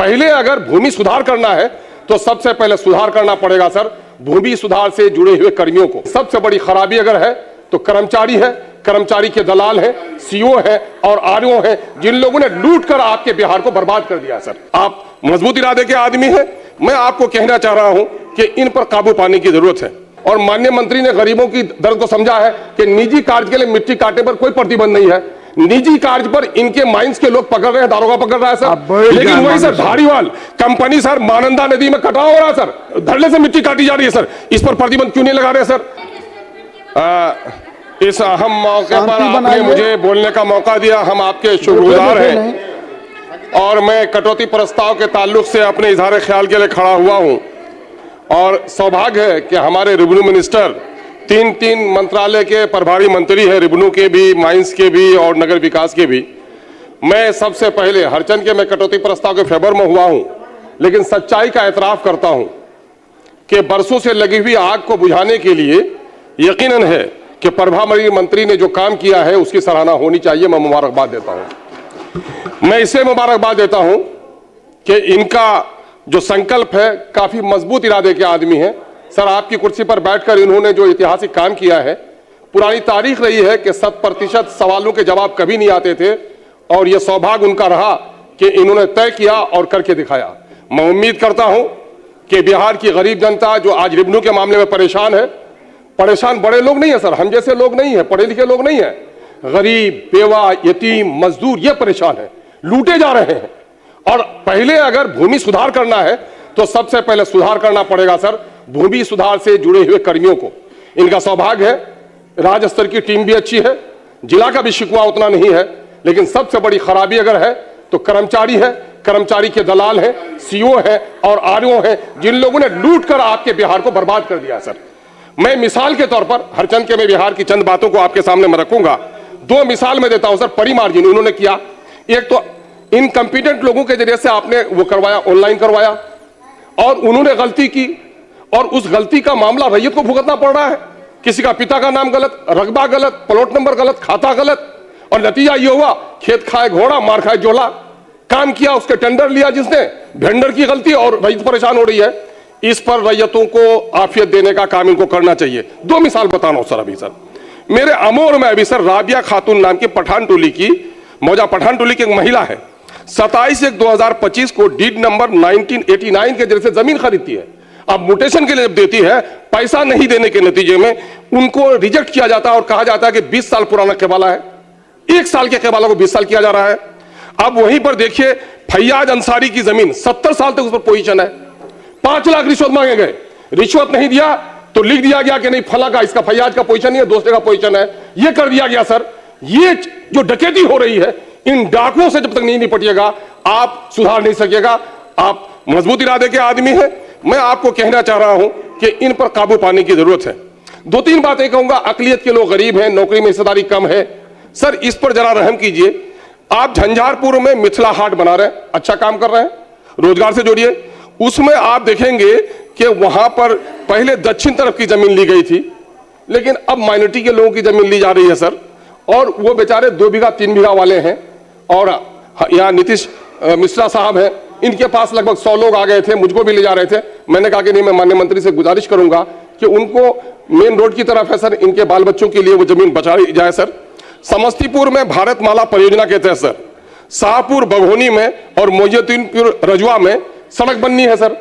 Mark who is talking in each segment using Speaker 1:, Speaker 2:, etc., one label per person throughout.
Speaker 1: पहले अगर भूमि सुधार करना है तो सबसे पहले सुधार करना पड़ेगा सर भूमि सुधार से जुड़े हुए कर्मियों को। सबसे बड़ी खराबी अगर है तो कर्मचारी है, कर्मचारी के दलाल है, सीओ है और आरओ है, जिन लोगों ने लूट कर आपके बिहार को बर्बाद कर दिया। सर आप मजबूत इरादे के आदमी हैं, मैं आपको कहना चाह रहा हूं कि इन पर काबू पाने की जरूरत है। और माननीय मंत्री ने गरीबों की दर्द को समझा है कि निजी कार्य के लिए मिट्टी काटने पर कोई प्रतिबंध नहीं है। निजी कार्य पर इनके माइंस के लोग पकड़ रहे हैं, दारोगा पकड़ रहा है सर, लेकिन वही सर धारीवाल कंपनी सर मानंदा नदी में कटाव हो रहा है सर, धरने से मिट्टी काटी जा रही है सर, इस पर प्रतिबंध क्यों नहीं लगा रहे सर? इस अहम मौके पर आपने मुझे बोलने का मौका दिया, हम आपके शुक्रगुजार हैं। और मैं कटौती प्रस्ताव के ताल्लुक से अपने इजहार ख्याल के लिए खड़ा हुआ हूं और सौभाग्य है कि हमारे रेवेन्यू मिनिस्टर तीन मंत्रालय के प्रभारी मंत्री हैं, रेवेन्यू के भी, माइंस के भी और नगर विकास के भी। मैं सबसे पहले हरचंद के मैं कटौती प्रस्ताव के फेवर में हुआ हूं, लेकिन सच्चाई का एतराफ करता हूं कि बरसों से लगी हुई आग को बुझाने के लिए यकीनन है कि प्रभारी मंत्री ने जो काम किया है उसकी सराहना होनी चाहिए। मैं मुबारकबाद देता हूं। मैं इसे मुबारकबाद देता हूं कि इनका जो संकल्प है, काफी मजबूत इरादे के आदमी हैं सर। आपकी कुर्सी पर बैठकर इन्होंने जो ऐतिहासिक काम किया है, पुरानी तारीख रही है कि 100% सवालों के जवाब कभी नहीं आते थे और यह सौभाग्य उनका रहा कि इन्होंने तय किया और करके दिखाया। मैं उम्मीद करता हूं कि बिहार की गरीब जनता जो आज रेवेन्यू के मामले में परेशान है, परेशान बड़े लोग नहीं है सर, हम जैसे लोग नहीं है, पढ़े लिखे लोग नहीं है, गरीब, बेवा, यतीम, मजदूर ये परेशान है, लूटे जा रहे हैं। और पहले अगर भूमि सुधार करना है तो सबसे पहले सुधार करना पड़ेगा सर भूमि सुधार से जुड़े हुए कर्मियों को। इनका सौभाग्य है, राज्य स्तर की टीम भी अच्छी है, जिला का भी शिकवा उतना नहीं है, लेकिन सबसे बड़ी खराबी अगर है तो कर्मचारी है, कर्मचारी के दलाल है, सीओ है और आरओ है, जिन लोगों ने लूट कर आपके बिहार को बर्बाद कर दिया। सर मैं मिसाल के तौर पर हरचंद के मैं बिहार की चंद बातों को आपके सामने में रखूंगा। दो मिसाल में देता हूं सर। परिमार्जिन उन्होंने किया, एक तो इनकम्पिटेंट लोगों के जरिए से आपने वो करवाया, ऑनलाइन करवाया और उन्होंने गलती की और उस गलती का मामला रैयत को भुगतना पड़ रहा है। किसी का पिता का नाम गलत, रकबा गलत, प्लॉट नंबर गलत, खाता गलत और नतीजा ये हुआ खेत खाए घोड़ा मार खाए जोला। काम किया, उसके टेंडर लिया जिसने, वेंडर की गलती और रैयत परेशान हो रही है। इस पर रैयतों को आफियत देने का काम इनको करना चाहिए। दो मिसाल बता रहा हूं सर। अभी सर मेरे अमोर में अभी सर राबिया खातून नाम की पठान टोली की, मौजा पठान टोली की एक महिला है, 27/1/2025 को डीड नंबर 1989 के जरिए से जमीन खरीदती है। अब म्यूटेशन के लिए जब देती है, पैसा नहीं देने के नतीजे में उनको रिजेक्ट किया जाता है और कहा जाता है कि 20 साल पुराना केवाला है। 1 साल के केवाला को 20 साल किया जा रहा है। अब वहीं पर देखिए फैयाज अंसारी की जमीन 70 साल तक उस पर पोजीशन है, 5 लाख रिश्वत मांगे गए, रिश्वत नहीं दिया तो लिख दिया गया कि नहीं फला का, इसका फैयाज का पोजीशन नहीं है, दूसरे का पोजीशन है, यह कर दिया गया। सर ये जो डकैती हो रही है, इन डाकुओं से जब तक नहीं निपटिएगा आप सुधार नहीं सकिएगा। आप मजबूत इरादे के आदमी हैं, मैं आपको कहना चाह रहा हूं कि इन पर काबू पाने की जरूरत है। 2-3 बातें कहूंगा। अकलियत के लोग गरीब हैं, नौकरी में हिस्सेदारी कम है, सर इस पर जरा रहम कीजिए। आप झंझारपुर में मिथिला हाट बना रहे हैं, अच्छा काम कर रहे हैं, रोजगार से जोड़िए। उसमें आप देखेंगे कि वहां पर पहले दक्षिण तरफ की जमीन ली गई थी, लेकिन अब माइनॉरिटी के लोगों की जमीन ली जा रही है सर, और वो बेचारे 2 बीघा 3 बीघा वाले हैं। और यहाँ नीतीश मिश्रा साहब हैं, इनके पास लगभग 100 लोग आ गए थे, मुझको भी ले जा रहे थे। मैंने कहा कि नहीं, मैं माननीय मंत्री से गुजारिश करूंगा कि उनको मेन रोड की तरफ है सर, इनके बाल बच्चों के लिए वो जमीन बचाई जाए सर। समस्तीपुर में भारतमाला परियोजना के तहत सर शाहपुर बघोनी में और मोहिउद्दीनपुर रजुआ में सड़क बननी है सर।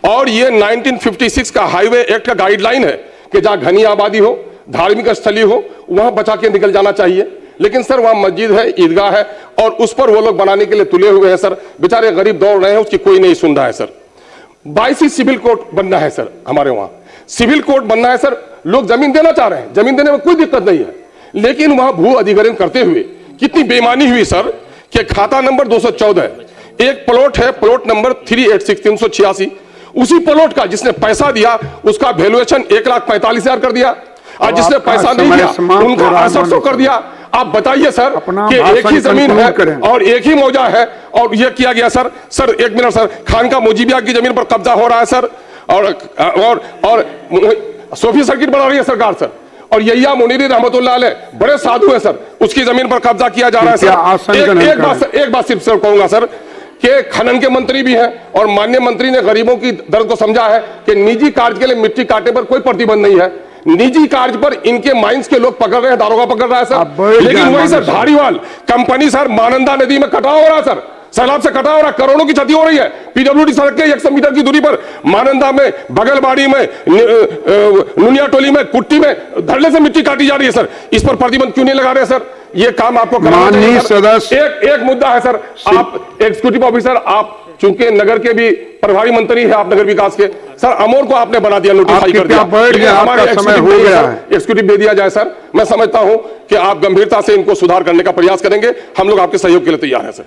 Speaker 1: और ये 1956 का हाईवे एक्ट का गाइडलाइन है कि जहां घनी आबादी हो, धार्मिक स्थली हो, वहां बचा के निकल जाना चाहिए। लेकिन सर वहां मस्जिद है, ईदगाह है और उस पर वो लोग बनाने के लिए तुले हुए हैं सर। बेचारे गरीब दौड़ रहे हैं, उसकी कोई नहीं सुन रहा है सर। 22 सिविल कोर्ट बनना है सर, हमारे वहां सिविल कोर्ट बनना है सर। लोग जमीन देना चाह रहे हैं, जमीन देने में कोई दिक्कत नहीं है, लेकिन वहां भू अधिग्रहण करते हुए कितनी बेईमानी हुई सर कि खाता नंबर 214 एक प्लॉट है, प्लॉट नंबर 386 उसी प्लॉट का जिसने पैसा दिया उसका वैल्यूएशन 1,45,000 कर दिया, और जिसने पैसा नहीं दिया उनका 6800 कर दिया। आप बताइए सर कि एक ही जमीन है और एक ही मौजा है और यह किया गया sir. Sir 1 minute sir, Khanqah Mujibia की जमीन पर कब्जा हो रहा है सर, और सोफी सर्किट बना रही है सरकार सर, और यहिया मुनीरी रहमतुल्लाह अलैह बड़े साधु है सर, उसकी जमीन पर कब्जा किया जा रहा है सर। एक बात सिर्फ सर कहूंगा सर, के खनन के मंत्री भी हैं और माननीय मंत्री ने गरीबों की दर्द को समझा है कि निजी कार्य के लिए मिट्टी काटने पर कोई प्रतिबंध नहीं है। निजी कार्य पर इनके माइंस के लोग पकड़ रहे हैं, दारोगा पकड़ रहा है सर, लेकिन वही सर धारीवाल कंपनी सर मानंदा नदी में कटाव हो रहा है सर, सैलाब से कटा हो रहा, करोड़ों की क्षति हो रही है। पीडब्ल्यूडी सड़क के 100 मीटर की दूरी पर मानंदा में, बगलबाड़ी में, नुनियाटोली में, कुट्टी में धरने से मिट्टी काटी जा रही है सर। इस पर प्रतिबंध क्यों नहीं लगा रहे सर? ये काम आपको करना चाहिए सदस्य। एक मुद्दा है सर, आप एग्जीक्यूटिव ऑफिसर, आप चूंकि नगर के भी प्रभारी मंत्री है, आप नगर विकास के सर, अमोर को आपने बना दिया, नोटिफाई कर दिया, हमारा समय हो गया है, एग्जीक्यूटिव दे दिया जाए सर। मैं समझता हूं कि आप गंभीरता से इनको सुधार करने का प्रयास करेंगे, हम लोग आपके सहयोग के लिए तैयार हैं सर।